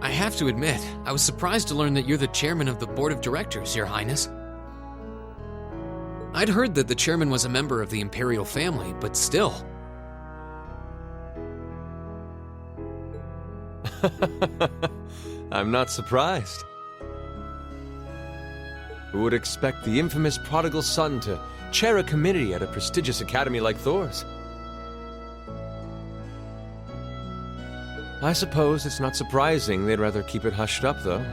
I have to admit, I was surprised to learn that you're the chairman of the board of directors, Your Highness. I'd heard that the chairman was a member of the Imperial family, but still. I'm not surprised. Who would expect the infamous prodigal son to chair a committee at a prestigious academy like Thor's? I suppose it's not surprising they'd rather keep it hushed up, though.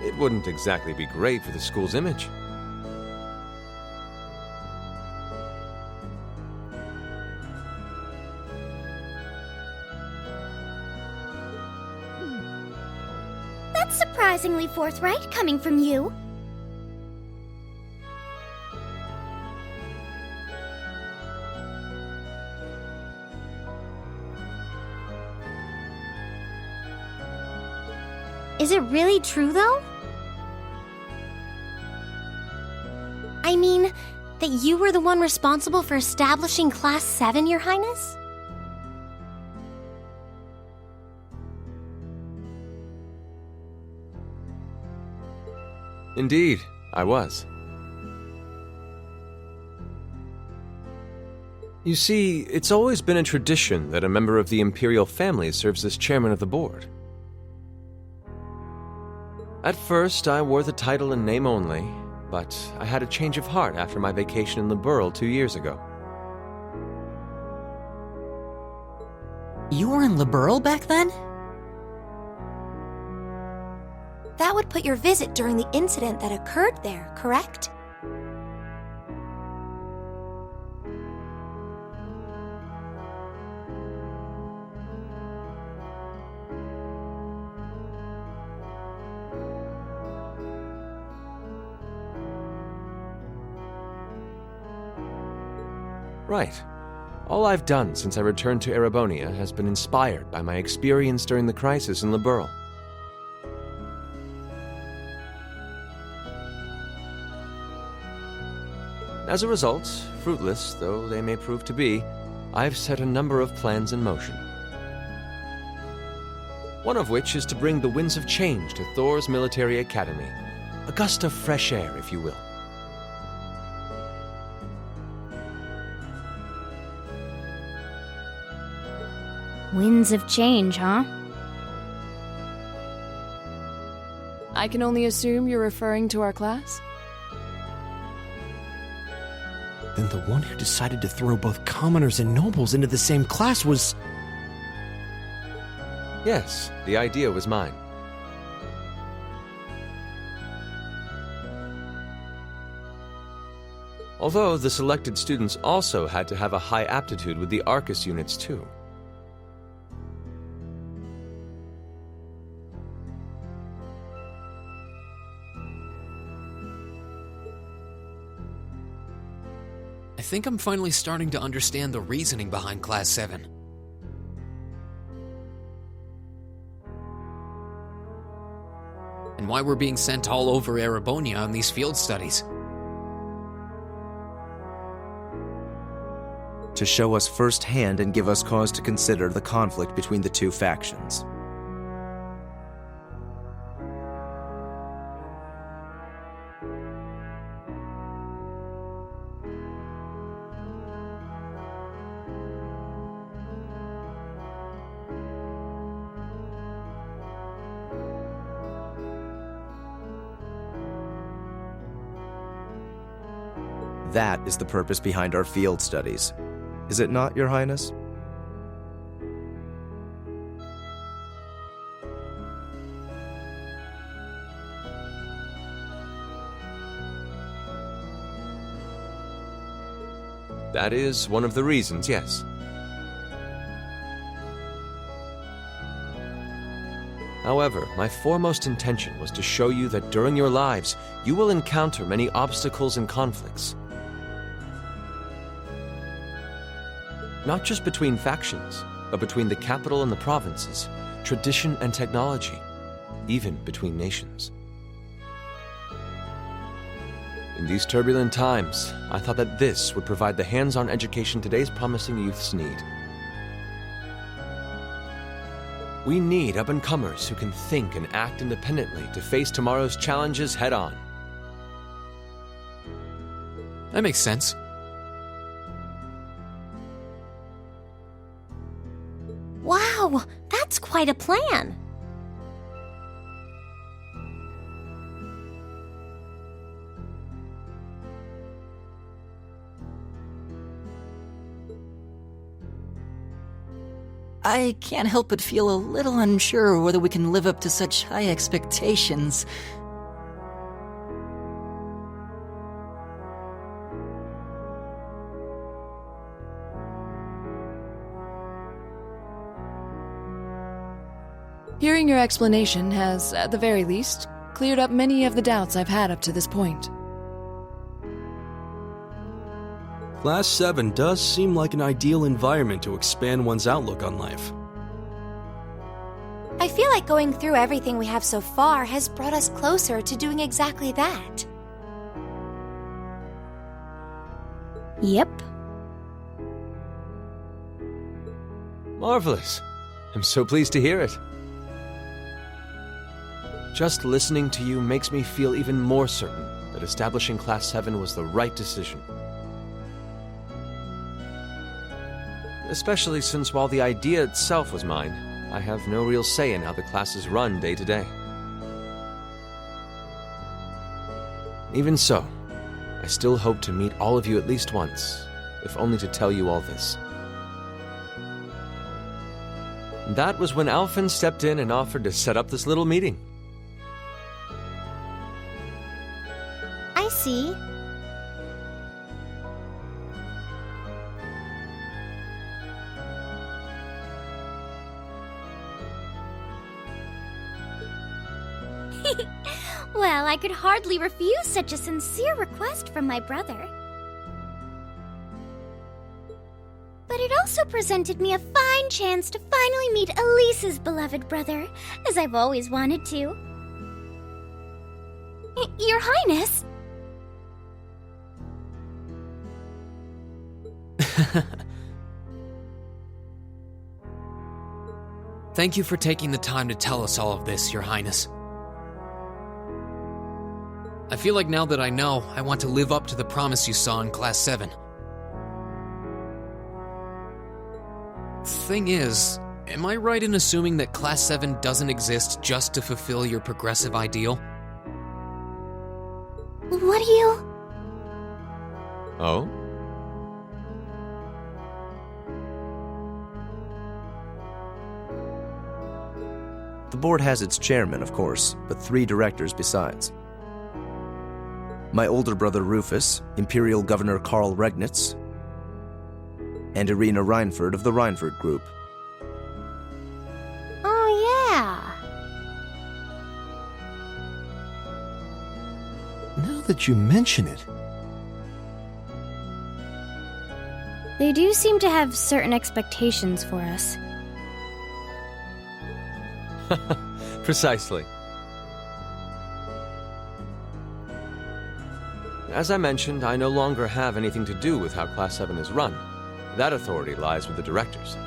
It wouldn't exactly be great for the school's image. That's surprisingly forthright coming from you. Is it really true, though? I mean, that you were the one responsible for establishing Class 7, Your Highness? Indeed, I was. You see, it's always been a tradition that a member of the Imperial family serves as chairman of the board. At first, I wore the title in name only, but I had a change of heart after my vacation in Liberl 2 years ago. You were in Liberl back then? That would put your visit during the incident that occurred there, correct? Right. All I've done since I returned to Erebonia has been inspired by my experience during the crisis in Liberl. As a result, fruitless though they may prove to be, I've set a number of plans in motion. One of which is to bring the winds of change to Thor's military academy. A gust of fresh air, if you will. Winds of change, huh? I can only assume you're referring to our class? Then the one who decided to throw both commoners and nobles into the same class was... Yes, the idea was mine. Although the selected students also had to have a high aptitude with the Arcus units too. I think I'm finally starting to understand the reasoning behind Class 7. And why we're being sent all over Erebonia on these field studies. To show us firsthand and give us cause to consider the conflict between the two factions. That is the purpose behind our field studies. Is it not, Your Highness? That is one of the reasons, yes. However, my foremost intention was to show you that during your lives, you will encounter many obstacles and conflicts. Not just between factions, but between the capital and the provinces, tradition and technology, even between nations. In these turbulent times, I thought that this would provide the hands-on education today's promising youths need. We need up-and-comers who can think and act independently to face tomorrow's challenges head-on. That makes sense. Wow, that's quite a plan. I can't help but feel a little unsure whether we can live up to such high expectations. Hearing your explanation has, at the very least, cleared up many of the doubts I've had up to this point. Class 7 does seem like an ideal environment to expand one's outlook on life. I feel like going through everything we have so far has brought us closer to doing exactly that. Yep. Marvelous. I'm so pleased to hear it. Just listening to you makes me feel even more certain that establishing Class 7 was the right decision. Especially since while the idea itself was mine, I have no real say in how the classes run day to day. Even so, I still hope to meet all of you at least once, if only to tell you all this. That was when Alphen stepped in and offered to set up this little meeting. I see. Well, I could hardly refuse such a sincere request from my brother. But it also presented me a fine chance to finally meet Elise's beloved brother, as I've always wanted to. Your Highness! Thank you for taking the time to tell us all of this, Your Highness. I feel like now that I know, I want to live up to the promise you saw in Class 7. Thing is, am I right in assuming that Class 7 doesn't exist just to fulfill your progressive ideal? What do you... Oh? The board has its chairman, of course, but 3 directors besides. My older brother Rufus, Imperial Governor Karl Regnitz, and Irina Reinford of the Reinford Group. Oh, yeah. Now that you mention it, They do seem to have certain expectations for us. Precisely. As I mentioned, I no longer have anything to do with how Class 7 is run. That authority lies with the directors.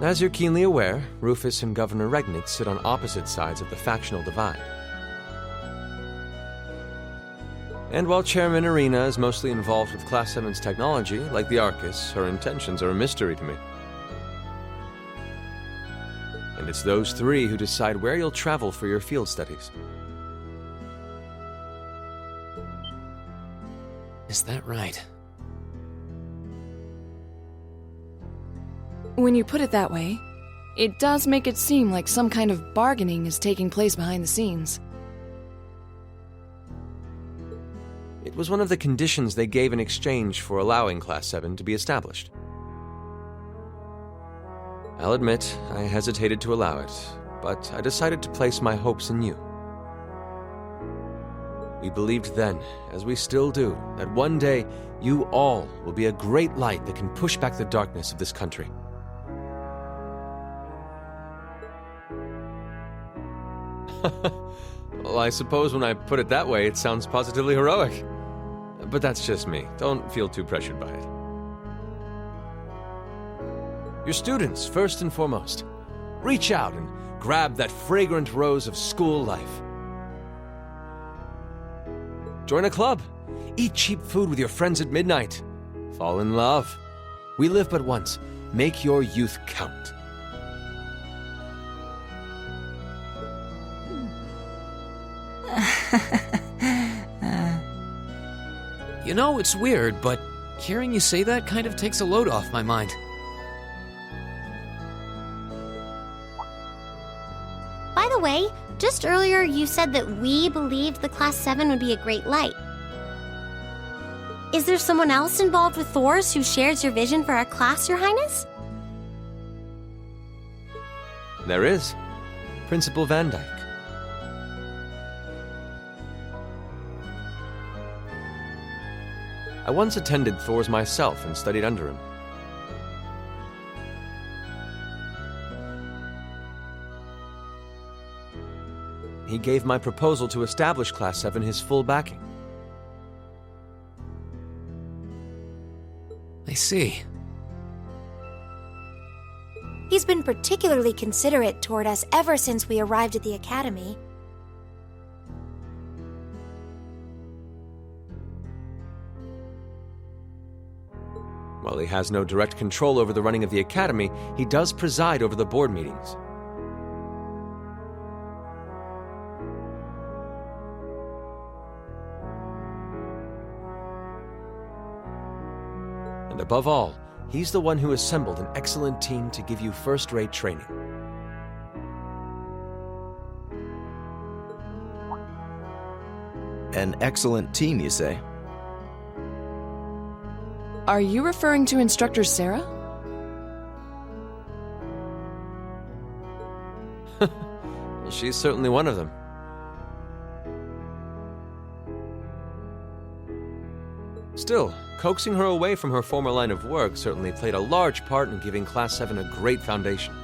As you're keenly aware, Rufus and Governor Regnitz sit on opposite sides of the factional divide. And while Chairman Irina is mostly involved with Class 7's technology, like the Arcus, her intentions are a mystery to me. And it's those 3 who decide where you'll travel for your field studies. Is that right? When you put it that way, it does make it seem like some kind of bargaining is taking place behind the scenes. It was one of the conditions they gave in exchange for allowing Class 7 to be established. I'll admit, I hesitated to allow it, but I decided to place my hopes in you. We believed then, as we still do, that one day you all will be a great light that can push back the darkness of this country. Well, I suppose when I put it that way, it sounds positively heroic. But that's just me. Don't feel too pressured by it. Your students, first and foremost. Reach out and grab that fragrant rose of school life. Join a club. Eat cheap food with your friends at midnight. Fall in love. We live but once. Make your youth count. You know, it's weird, but hearing you say that kind of takes a load off my mind. By the way, just earlier you said that we believed the Class 7 would be a great light. Is there someone else involved with Thors who shares your vision for our class, Your Highness? There is. Principal Van Dyke. I once attended Thors myself and studied under him. He gave my proposal to establish Class 7 his full backing. I see. He's been particularly considerate toward us ever since we arrived at the academy. While he has no direct control over the running of the academy, he does preside over the board meetings. And above all, he's the one who assembled an excellent team to give you first-rate training. An excellent team, you say? Are you referring to Instructor Sarah? Well, she's certainly one of them. Still, coaxing her away from her former line of work certainly played a large part in giving Class 7 a great foundation.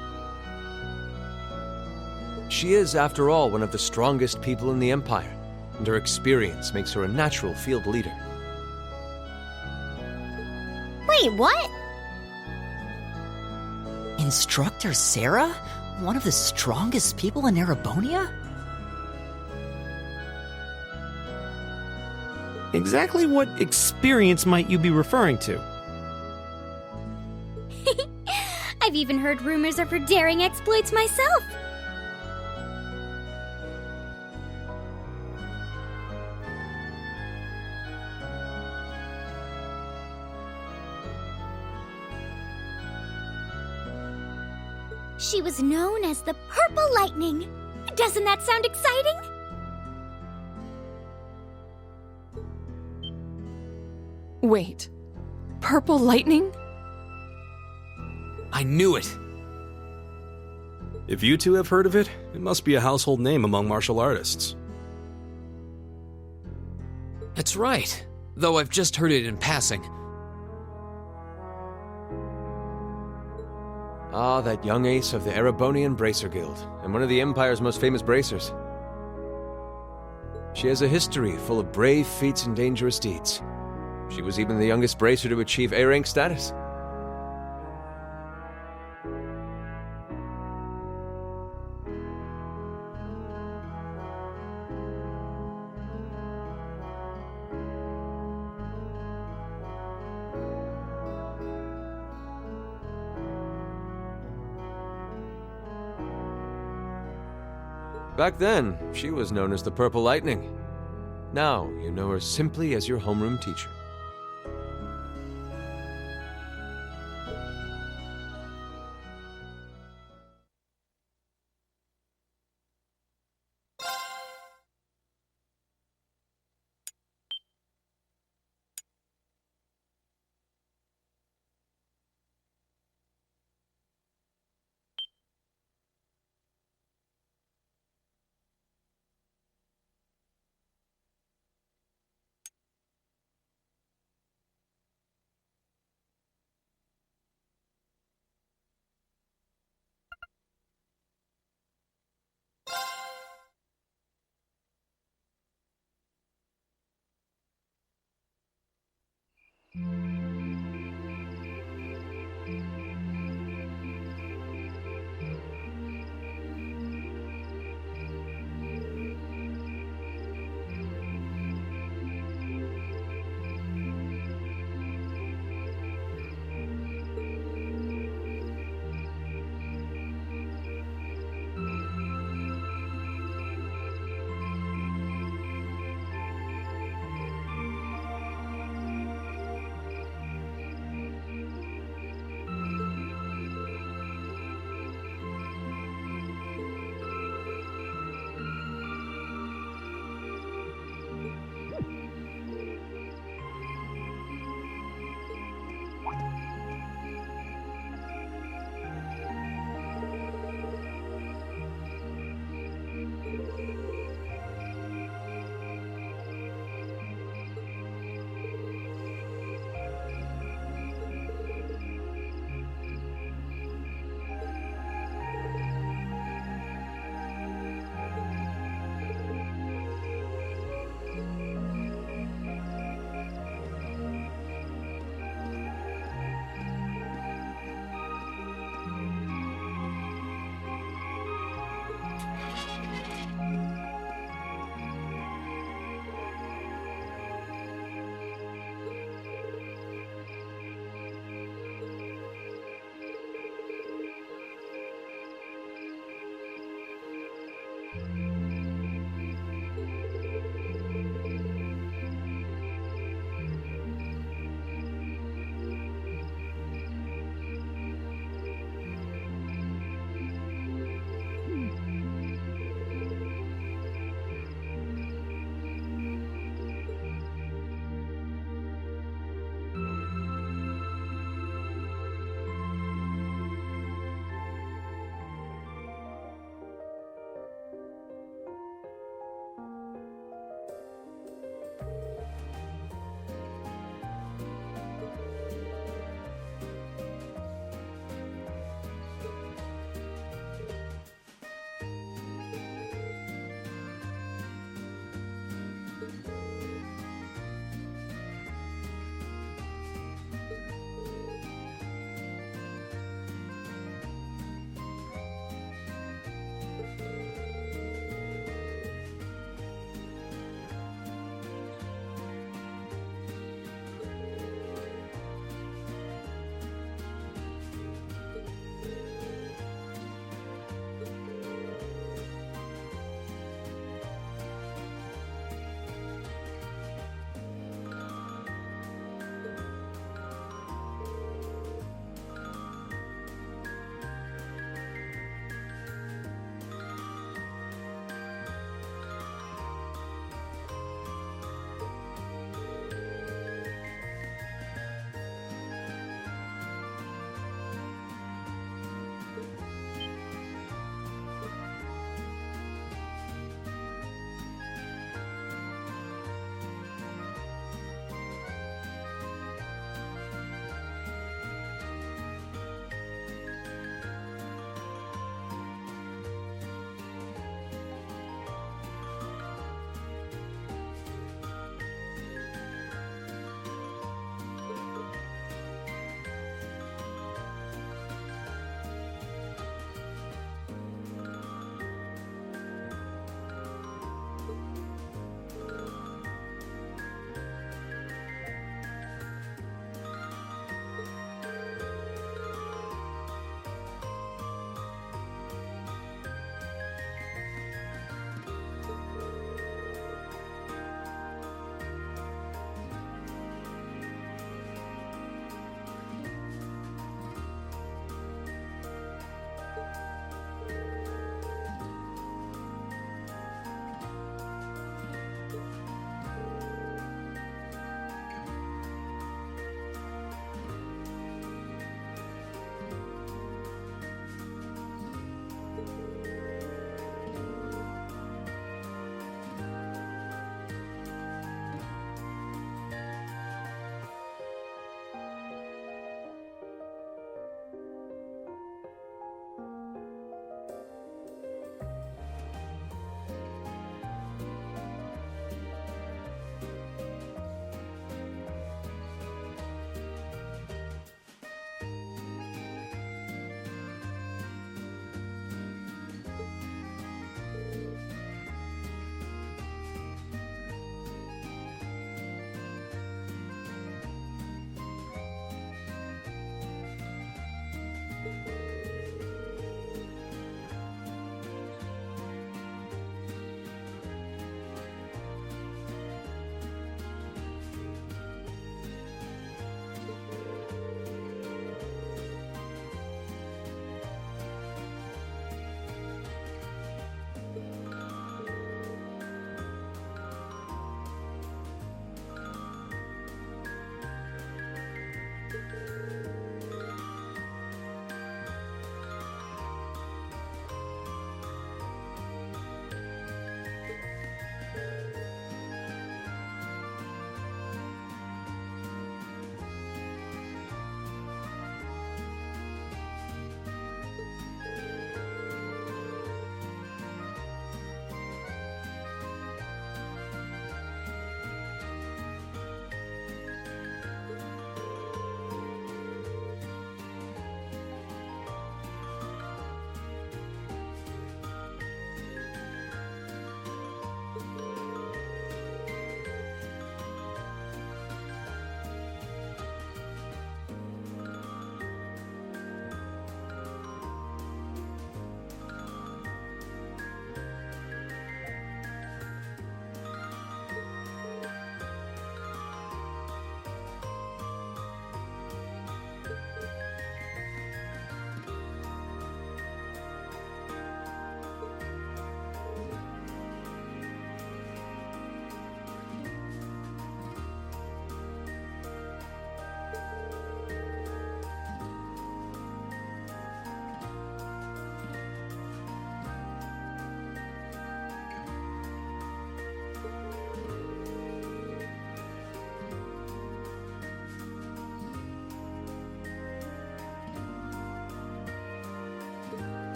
She is, after all, one of the strongest people in the Empire, and her experience makes her a natural field leader. Wait, what? Instructor Sarah? One of the strongest people in Erebonia? Exactly what experience might you be referring to? I've even heard rumors of her daring exploits myself. She was known as the Purple Lightning. Doesn't that sound exciting? Wait. Purple lightning? I knew it! If you two have heard of it, it must be a household name among martial artists. That's right, though I've just heard it in passing. Ah, that young ace of the Erebonian Bracer Guild, and one of the Empire's most famous bracers. She has a history full of brave feats and dangerous deeds. She was even the youngest bracer to achieve A-rank status. Back then, she was known as the Purple Lightning. Now, you know her simply as your homeroom teacher.